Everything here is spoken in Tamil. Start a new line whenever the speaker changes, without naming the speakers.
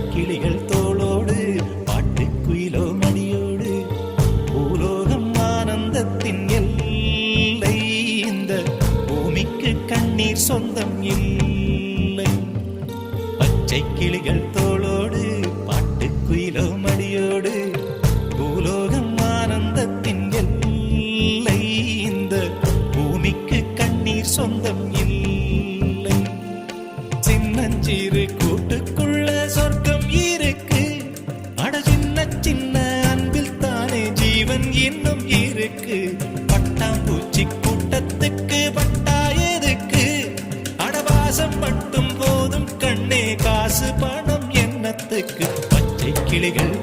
கிளிகள் தோளோடு பாட்டுக்குயிலோ மடியோடு பூலோகம் ஆனந்தத்தின் எல்லை இந்த பூமிக்கு கண்ணீர் சொந்தம் இல்லை பச்சை கிளிகள் தோளோடு பாட்டுக்குயிலோ மடியோடு பூலோகம் ஆனந்தத்தின் எல்லை இந்த பூமிக்கு கண்ணீர் சொந்தம் இல்லை சின்னஞ்சிறு கூட்டுக்குள்ள சொர்க்கம் இருக்கு அட சின்ன சின்ன அன்பில் தானே ஜீவன் இன்னும் இருக்கு பட்டாம்பூச்சி கூட்டத்துக்கு பட்டா எதுக்கு அடவாசம் மட்டும் போதும் கண்ணே காசு பணம் என்னத்துக்கு பச்சை கிளிகள்